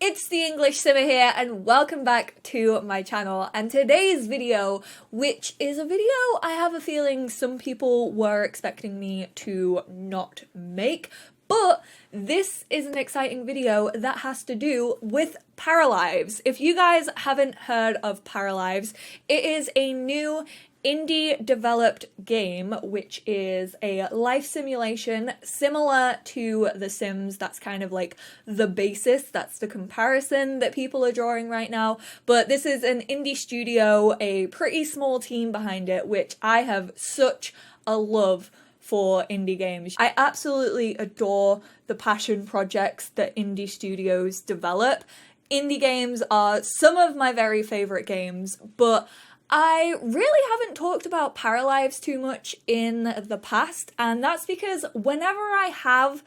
it's the English Simmer here and welcome back to my channel. And today's video, which is a video I have a feeling some people were expecting me to not make, but this is an exciting video that has to do with Paralives. If you guys haven't heard of Paralives, it is a new indie developed game which is a life simulation similar to The Sims. That's kind of like the basis, that's the comparison that people are drawing right now. But this is an indie studio, a pretty small team behind it, which I have such a love for indie games. I absolutely adore the passion projects that indie studios develop. Indie games are some of my very favourite games, but I really haven't talked about Paralives too much in the past, and that's because whenever I have,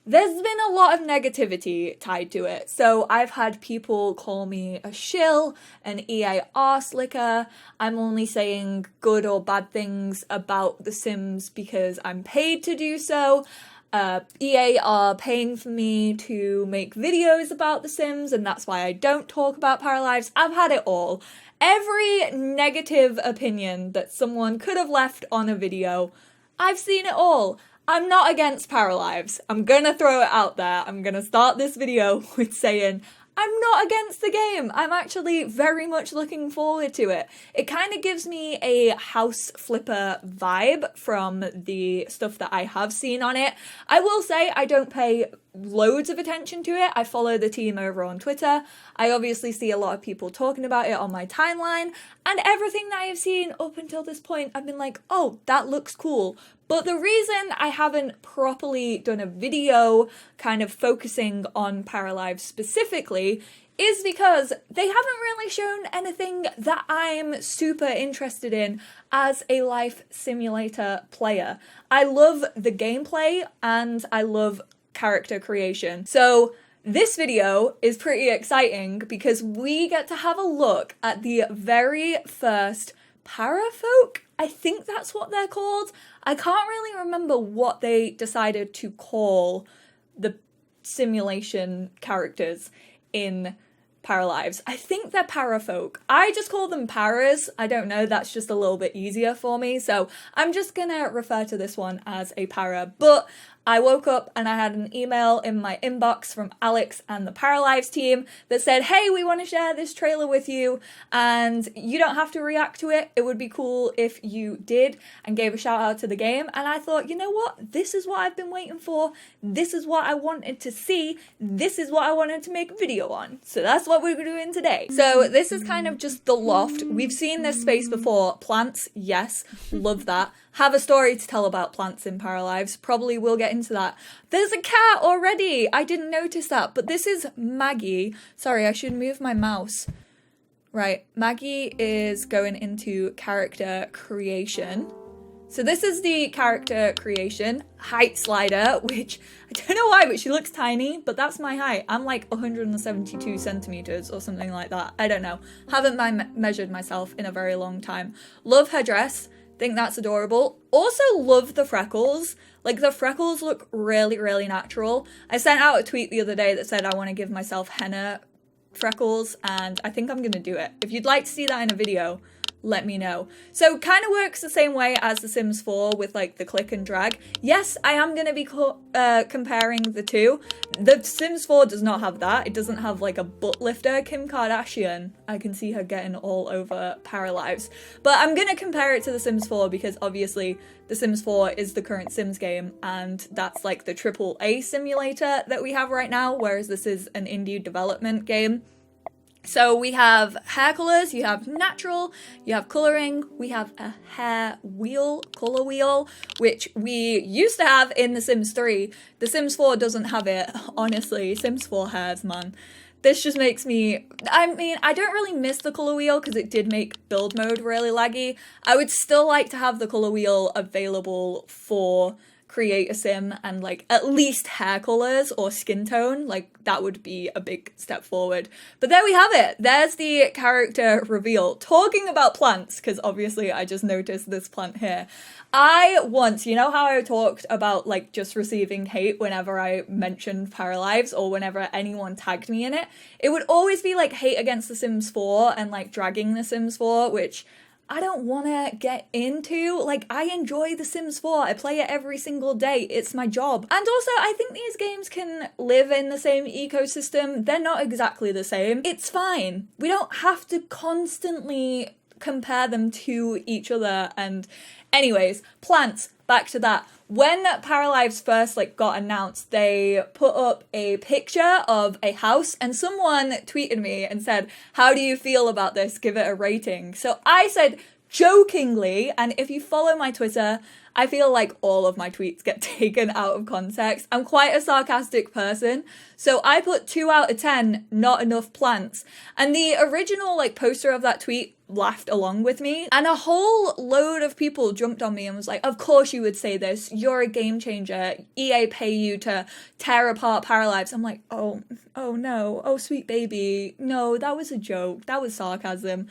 there's been a lot of negativity tied to it. So I've had people call me a shill, an EA arse licker. I'm only saying good or bad things about The Sims because I'm paid to do so. EA are paying for me to make videos about The Sims, and that's why I don't talk about Paralives. I've had it all. Every negative opinion that someone could have left on a video, I've seen it all. I'm not against Paralives. I'm gonna throw it out there. I'm gonna start this video with saying I'm not against the game. I'm actually very much looking forward to it. It kind of gives me a house flipper vibe from the stuff that I have seen on it. I will say I don't pay loads of attention to it. I follow the team over on Twitter. I obviously see a lot of people talking about it on my timeline, and everything that I have seen up until this point, I've been like, oh, that looks cool. But the reason I haven't properly done a video kind of focusing on Paralives specifically is because they haven't really shown anything that I'm super interested in as a life simulator player. I love the gameplay and I love character creation. So this video is pretty exciting because we get to have a look at the very first Parafolk. I think that's what they're called. I can't really remember what they decided to call the simulation characters in Paralives. I think they're parafolk. I just call them paras. I don't know, that's just a little bit easier for me, so I'm just gonna refer to this one as a para. But I woke up and I had an email in my inbox from Alex and the Paralives team that said, hey, we want to share this trailer with you and you don't have to react to it. It would be cool if you did, and gave a shout out to the game. And I thought, you know what? This is what I've been waiting for. This is what I wanted to see. This is what I wanted to make a video on. So that's what we're doing today. So this is kind of just the loft. We've seen this space before. Plants, yes, love that. Have a story to tell about plants in Paralives. Probably will get into that. There's a cat already. I didn't notice that, but this is Maggie. Sorry, I should move my mouse. Right, Maggie is going into character creation. So this is the character creation height slider, which I don't know why, but she looks tiny, but that's my height. I'm like 172 centimeters or something like that. I don't know. Haven't measured myself in a very long time. Love her dress. Think that's adorable. Also love the freckles. Like, the freckles look really, really natural. I sent out a tweet the other day that said I want to give myself henna freckles, and I think I'm gonna do it. If you'd like to see that in a video, let me know. So kind of works the same way as The Sims 4 with like the click and drag. Yes, I am going to be comparing the two. The Sims 4 does not have that. It doesn't have like a butt lifter. Kim Kardashian, I can see her getting all over Paralives. But I'm going to compare it to The Sims 4 because obviously The Sims 4 is the current Sims game, and that's like the AAA simulator that we have right now, whereas this is an indie development game. So we have hair colours, you have natural, you have colouring, we have a hair wheel, colour wheel, which we used to have in The Sims 3. The Sims 4 doesn't have it, honestly. Sims 4 hairs, man. This just makes me, I mean, I don't really miss the colour wheel because it did make build mode really laggy. I would still like to have the colour wheel available for create a sim and like at least hair colors or skin tone, like that would be a big step forward. But there we have it. There's the character reveal. Talking about plants, because obviously I just noticed this plant here. I once, you know how I talked about like just receiving hate whenever I mentioned Paralives or whenever anyone tagged me in it? It would always be like hate against The Sims 4 and like dragging The Sims 4, which I don't want to get into. Like, I enjoy The Sims 4. I play it every single day. It's my job. And also, I think these games can live in the same ecosystem. They're not exactly the same. It's fine. We don't have to constantly compare them to each other. And anyways, plants, back to that. When Paralives first like got announced, they put up a picture of a house and someone tweeted me and said, how do you feel about this? Give it a rating. So I said jokingly, and if you follow my Twitter, I feel like all of my tweets get taken out of context. I'm quite a sarcastic person. So I put 2 out of 10, not enough plants. And the original like poster of that tweet laughed along with me. And a whole load of people jumped on me and was like, of course you would say this. You're a game changer. EA pay you to tear apart Paralives. I'm like, oh no. Oh, sweet baby. No, that was a joke. That was sarcasm.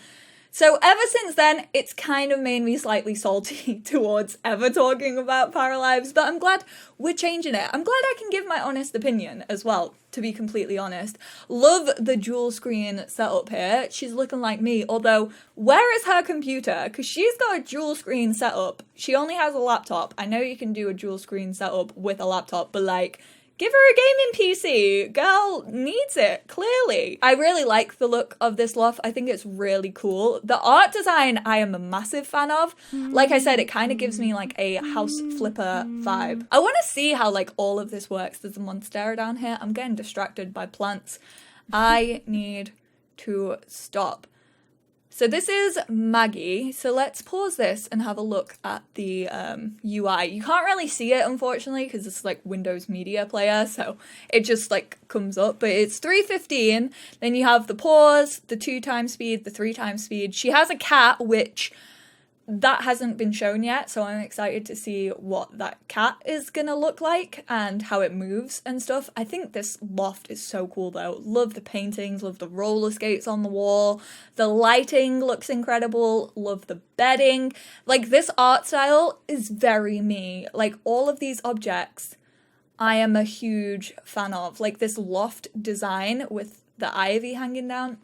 So ever since then, it's kind of made me slightly salty towards ever talking about Paralives, but I'm glad we're changing it. I'm glad I can give my honest opinion as well, to be completely honest. Love the dual screen setup here. She's looking like me, although where is her computer? Because she's got a dual screen setup. She only has a laptop. I know you can do a dual screen setup with a laptop, but like, give her a gaming PC. Girl needs it, clearly. I really like the look of this loft. I think it's really cool. The art design I am a massive fan of. Like I said, it kind of gives me like a house flipper vibe. I want to see how like all of this works. There's a monstera down here. I'm getting distracted by plants. I need to stop. So this is Maggie. So let's pause this and have a look at the UI. You can't really see it, unfortunately, because it's like Windows Media Player, so it just like comes up. But it's 3:15. Then you have the pause, the 2x speed, the 3x speed. She has a cat, which that hasn't been shown yet, so I'm excited to see what that cat is gonna look like and how it moves and stuff. I think this loft is so cool though. Love the paintings, love the roller skates on the wall. The lighting looks incredible. Love the bedding. Like, this art style is very me. Like, all of these objects I am a huge fan of. Like, this loft design with the ivy hanging down.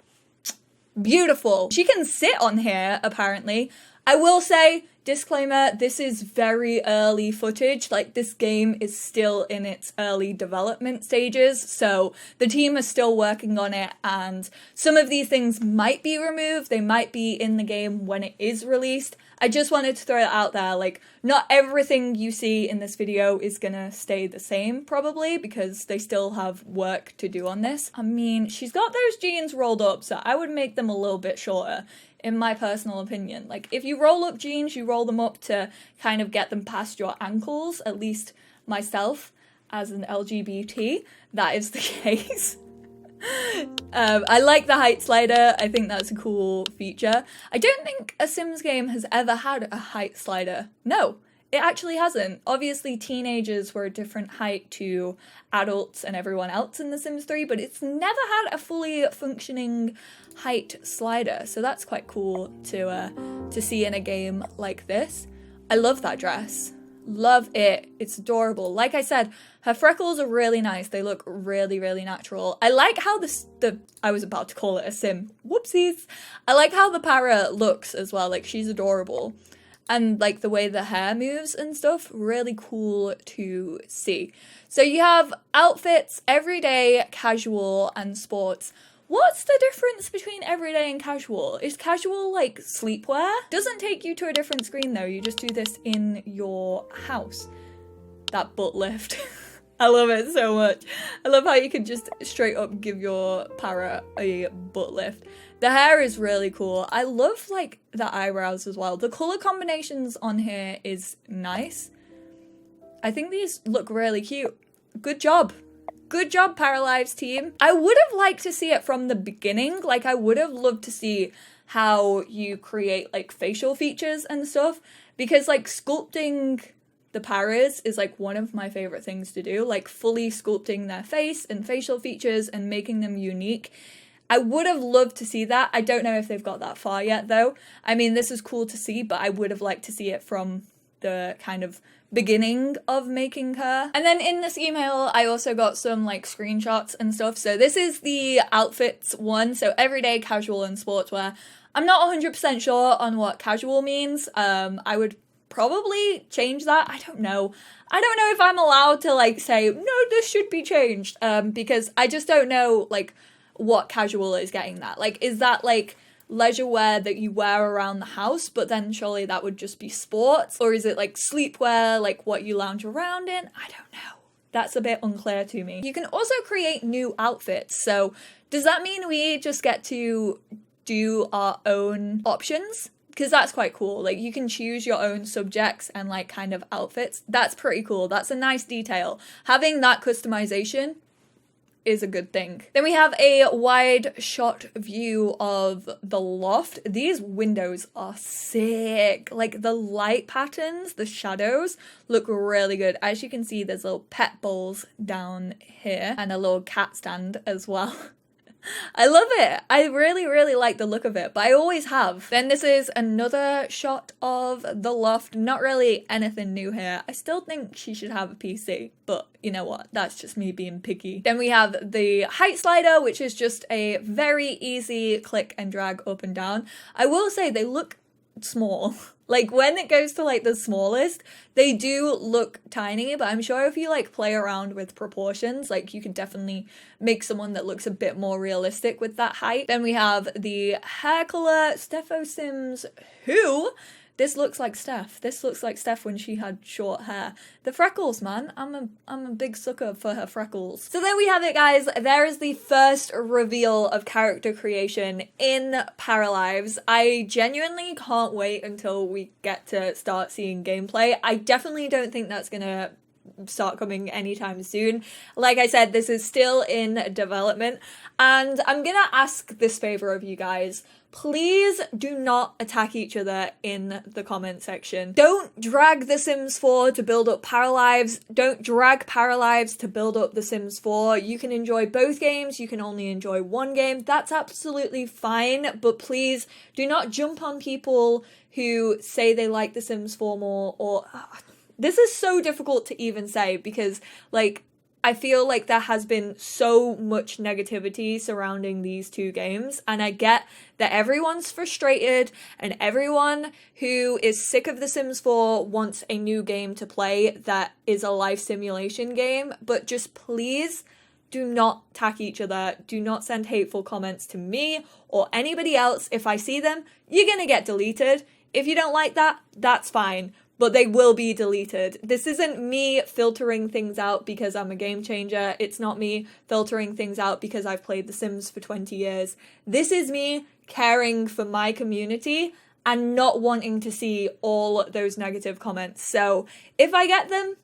Beautiful. She can sit on here, apparently. I will say, disclaimer, this is very early footage. Like, this game is still in its early development stages, so the team is still working on it, and some of these things might be removed. They might be in the game when it is released. I just wanted to throw it out there. Like, not everything you see in this video is gonna stay the same, probably, because they still have work to do on this. I mean, she's got those jeans rolled up, so I would make them a little bit shorter, in my personal opinion. Like, if you roll up jeans, you roll them up to kind of get them past your ankles. At least myself, as an LGBT, that is the case. I like the height slider. I think that's a cool feature. I don't think a Sims game has ever had a height slider. No, it actually hasn't. Obviously, teenagers were a different height to adults and everyone else in The Sims 3, but it's never had a fully functioning height slider, so that's quite cool to see in a game like this. I love that dress. Love it. It's adorable. Like I said, her freckles are really nice. They look really, really natural. I like how I was about to call it a sim. Whoopsies. I like how the para looks as well. Like, she's adorable. And like the way the hair moves and stuff, really cool to see. So you have outfits, everyday, casual, and sports. What's the difference between everyday and casual? Is casual like sleepwear? Doesn't take you to a different screen though, you just do this in your house. That butt lift. I love it so much. I love how you can just straight up give your para a butt lift. The hair is really cool. I love like the eyebrows as well. The color combinations on here is nice. I think these look really cute. Good job. Good job, Paralives team. I would have liked to see it from the beginning. Like, I would have loved to see how you create like facial features and stuff, because like sculpting the paras is like one of my favorite things to do, like fully sculpting their face and facial features and making them unique. I would have loved to see that. I don't know if they've got that far yet though. I mean, this is cool to see, but I would have liked to see it from the kind of beginning of making her. And then in this email, I also got some like screenshots and stuff. So this is the outfits one. So everyday, casual, and sportswear. I'm not 100% sure on what casual means. I would probably change that. I don't know. I don't know if I'm allowed to like say, no, this should be changed. Because I just don't know like what casual is getting that. Like, is that like leisure wear that you wear around the house, but then surely that would just be sports? Or is it like sleepwear, like what you lounge around in? I don't know. That's a bit unclear to me. You can also create new outfits. So does that mean we just get to do our own options? Because that's quite cool. Like you can choose your own subjects and like kind of outfits. That's pretty cool. That's a nice detail. Having that customization is a good thing. Then we have a wide shot view of the loft. These windows are sick. Like the light patterns, the shadows look really good. As you can see, there's little pet bowls down here and a little cat stand as well. I love it. I really, really like the look of it, but I always have. Then this is another shot of the loft. Not really anything new here. I still think she should have a PC, but you know what? That's just me being picky. Then we have the height slider, which is just a very easy click and drag up and down. I will say they look small. Like when it goes to like the smallest, they do look tiny, but I'm sure if you like play around with proportions, like you could definitely make someone that looks a bit more realistic with that height. Then we have the hair color, Stepho Sims, who this looks like Steph. This looks like Steph when she had short hair. The freckles, man. I'm a big sucker for her freckles. So there we have it, guys. There is the first reveal of character creation in Paralives. I genuinely can't wait until we get to start seeing gameplay. I definitely don't think that's gonna start coming anytime soon. Like I said, this is still in development, and I'm gonna ask this favor of you guys. Please do not attack each other in the comment section. Don't drag The Sims 4 to build up Paralives. Don't drag Paralives to build up The Sims 4. You can enjoy both games. You can only enjoy one game. That's absolutely fine, but please do not jump on people who say they like The Sims 4 more, or this is so difficult to even say because like I feel like there has been so much negativity surrounding these two games, and I get that everyone's frustrated and everyone who is sick of The Sims 4 wants a new game to play that is a life simulation game, but just please do not attack each other. Do not send hateful comments to me or anybody else. If I see them, you're gonna get deleted. If you don't like that, that's fine. But they will be deleted. This isn't me filtering things out because I'm a game changer. It's not me filtering things out because I've played The Sims for 20 years. This is me caring for my community and not wanting to see all those negative comments. So if I get them,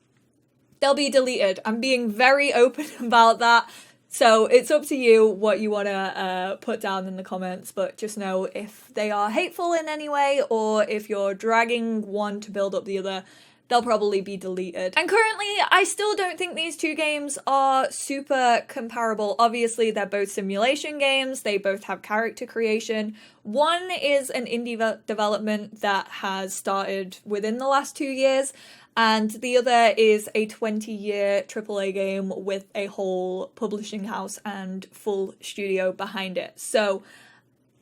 they'll be deleted. I'm being very open about that. So it's up to you what you want to put down in the comments, but just know if they are hateful in any way or if you're dragging one to build up the other, they'll probably be deleted. And currently, I still don't think these two games are super comparable. Obviously, they're both simulation games. They both have character creation. One is an indie development that has started within the last 2 years, and the other is a 20-year AAA game with a whole publishing house and full studio behind it. So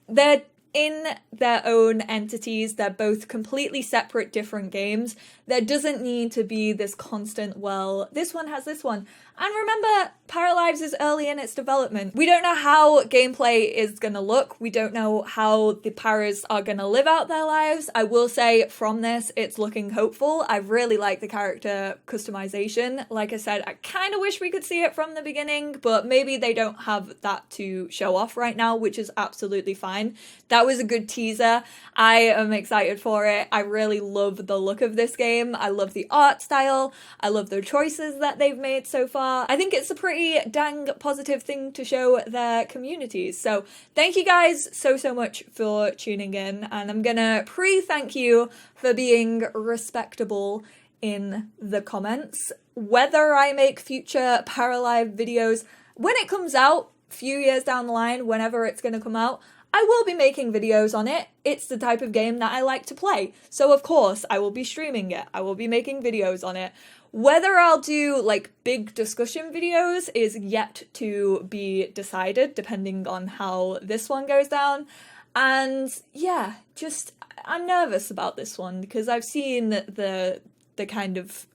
they're in their own entities. They're both completely separate, different games. There doesn't need to be this constant, well, this one has this one. And remember, Paralives is early in its development. We don't know how gameplay is gonna look. We don't know how the paras are gonna live out their lives. I will say from this, it's looking hopeful. I really like the character customization. Like I said, I kind of wish we could see it from the beginning, but maybe they don't have that to show off right now, which is absolutely fine. That was a good teaser. I am excited for it. I really love the look of this game. I love the art style. I love the choices that they've made so far. I think it's a pretty dang positive thing to show their communities. So thank you guys so much for tuning in, and I'm gonna pre-thank you for being respectable in the comments. Whether I make future Paralive videos, when it comes out, a few years down the line, whenever it's going to come out, I will be making videos on it. It's the type of game that I like to play. So of course, I will be streaming it. I will be making videos on it. Whether I'll do like big discussion videos is yet to be decided, depending on how this one goes down. And yeah, just I'm nervous about this one because I've seen the kind of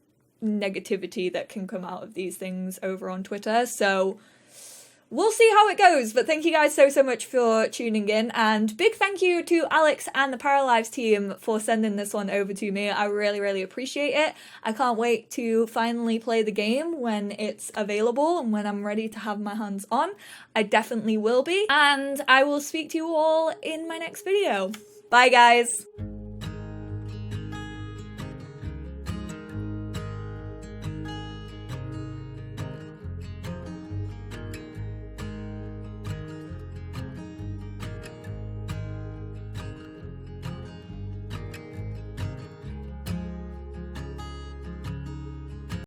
negativity that can come out of these things over on Twitter. So we'll see how it goes, but thank you guys so much for tuning in, and big thank you to Alex and the Paralives team for sending this one over to me. I really appreciate it. I can't wait to finally play the game when it's available and when I'm ready to have my hands on. I definitely will be, and I will speak to you all in my next video. Bye guys!